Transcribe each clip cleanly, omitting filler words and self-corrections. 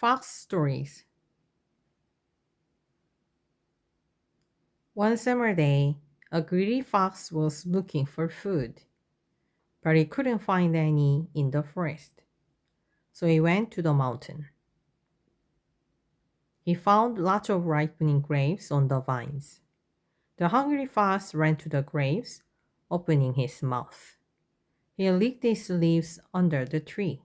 Fox Stories. One summer day, a greedy fox was looking for food, but he couldn't find any in the forest. So he went to the mountain. He found lots of ripening grapes on the vines. The hungry fox ran to the grapes, opening his mouth. He licked its leaves under the tree.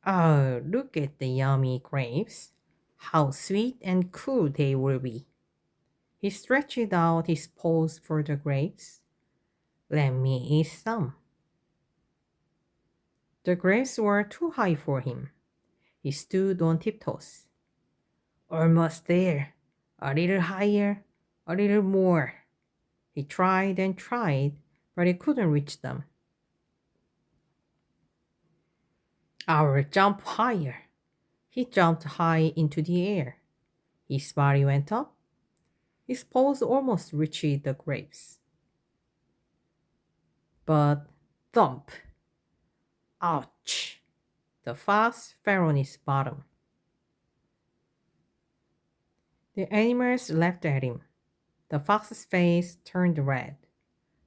Oh, look at the yummy grapes. How sweet and cool they will be. He stretched out his paws for the grapes. Let me eat some. The grapes were too high for him. He stood on tiptoes. Almost there. A little higher, a little more. He tried and tried, but he couldn't reach them. I'll jump higher. He jumped high into the air. His body went up. His paws almost reached the grapes. But thump! Ouch! The fox fell on his bottom. The animals laughed at him. The fox's face turned red.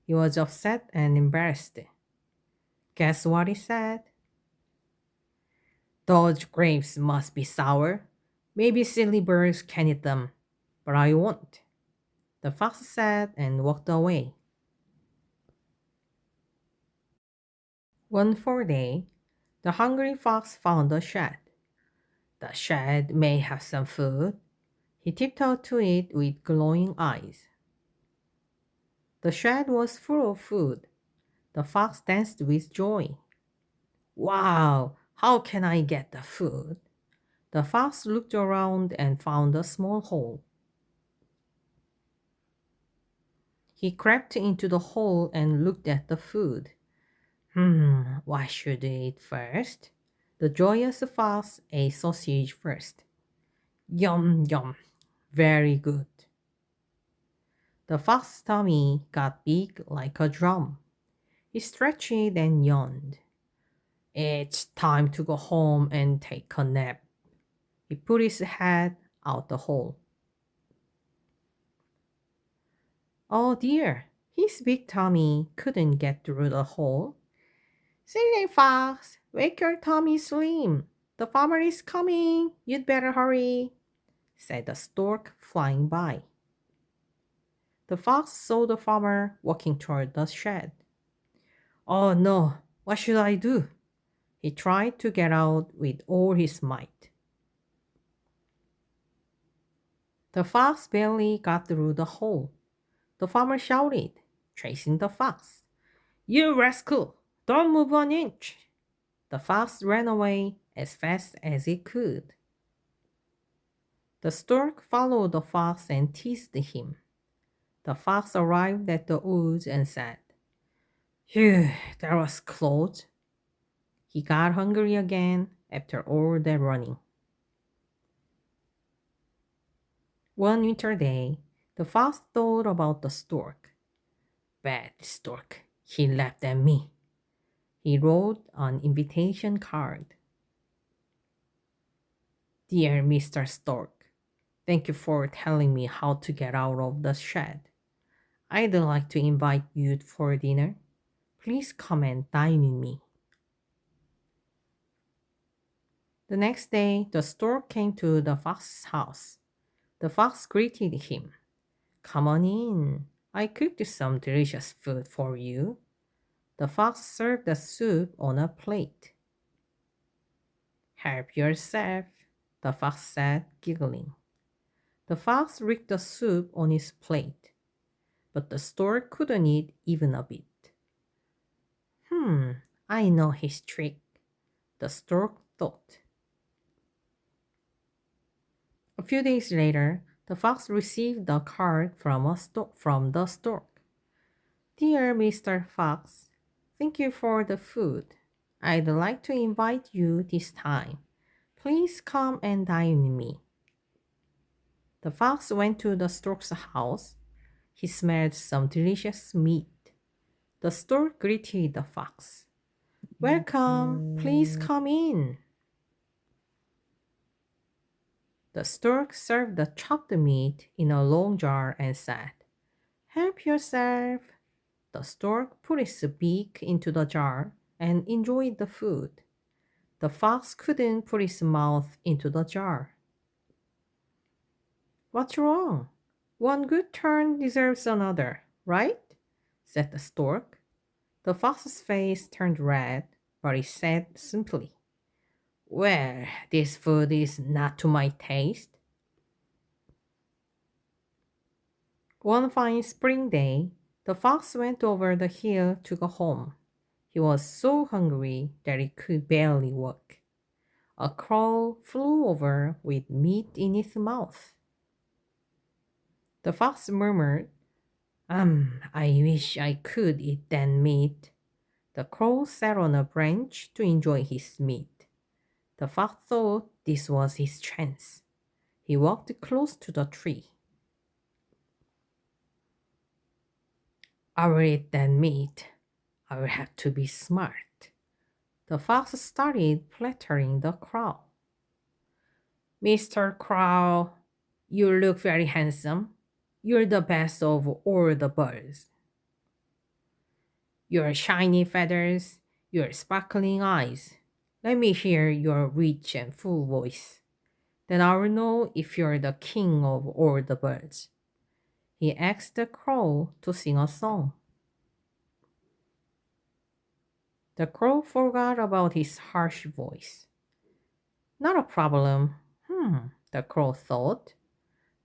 He was upset and embarrassed. Guess what he said? Those grapes must be sour. Maybe silly birds can eat them, but I won't. The fox said and walked away. One fall day, the hungry fox found a shed. The shed may have some food. He tiptoed to it with glowing eyes. The shed was full of food. The fox danced with joy. Wow! How can I get the food? The fox looked around and found a small hole. He crept into the hole and looked at the food. What should I eat first? The joyous fox ate sausage first. Yum, yum, very good. The fox's tummy got big like a drum. He stretched and yawned. It's time to go home and take a nap. He put his head out the hole. Oh dear, his big tummy couldn't get through the hole. Silly fox, make your tummy slim. The farmer is coming. You'd better hurry, said the stork flying by. The fox saw the farmer walking toward the shed. Oh no, what should I do? He tried to get out with all his might. The fox barely got through the hole. The farmer shouted, chasing the fox. You rascal! Don't move an inch! The fox ran away as fast as it could. The stork followed the fox and teased him. The fox arrived at the woods and said, Phew, that was close. He got hungry again after all that running. One winter day, the fox thought about the stork. Bad stork, he laughed at me. He wrote an invitation card. Dear Mr. Stork, thank you for telling me how to get out of the shed. I'd like to invite you for dinner. Please come and dine with me. The next day, the stork came to the fox's house. The fox greeted him. Come on in. I cooked some delicious food for you. The fox served the soup on a plate. Help yourself, the fox said, giggling. The fox licked the soup on his plate, but the stork couldn't eat even a bit. I know his trick, the stork thought. A few days later, the fox received a card from the stork. Dear Mr. Fox, thank you for the food. I'd like to invite you this time. Please come and dine with me. The fox went to the stork's house. He smelled some delicious meat. The stork greeted the fox. Welcome, please come in. The stork served the chopped meat in a long jar and said, Help yourself. The stork put its beak into the jar and enjoyed the food. The fox couldn't put its mouth into the jar. What's wrong? One good turn deserves another, right? Said the stork. The fox's face turned red, but he said simply, Well, this food is not to my taste. One fine spring day, the fox went over the hill to go home. He was so hungry that he could barely walk. A crow flew over with meat in its mouth. The fox murmured, I wish I could eat that meat. The crow sat on a branch to enjoy his meat. The fox thought this was his chance. He walked close to the tree. I will eat that meat. I will have to be smart. The fox started flattering the crow. Mr. Crow, you look very handsome. You're the best of all the birds. Your shiny feathers, your sparkling eyes. Let me hear your rich and full voice. Then I will know if you're the king of all the birds. He asked the crow to sing a song. The crow forgot about his harsh voice. Not a problem. The crow thought.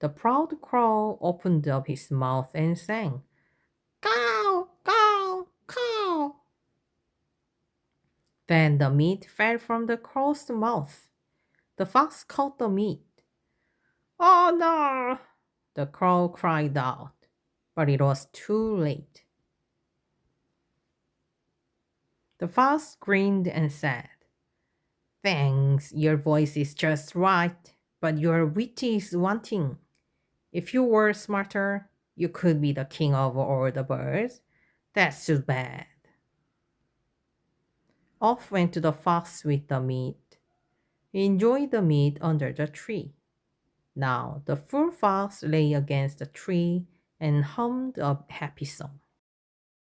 The proud crow opened up his mouth and sang, Caw, caw, caw. Then the meat fell from the crow's mouth. The fox caught the meat. Oh no! The crow cried out, but it was too late. The fox grinned and said, Thanks, your voice is just right, but your wit is wanting. If you were smarter, you could be the king of all the birds. That's too bad. Off went the fox with the meat. He enjoyed the meat under the tree. Now the fool fox lay against the tree and hummed a happy song.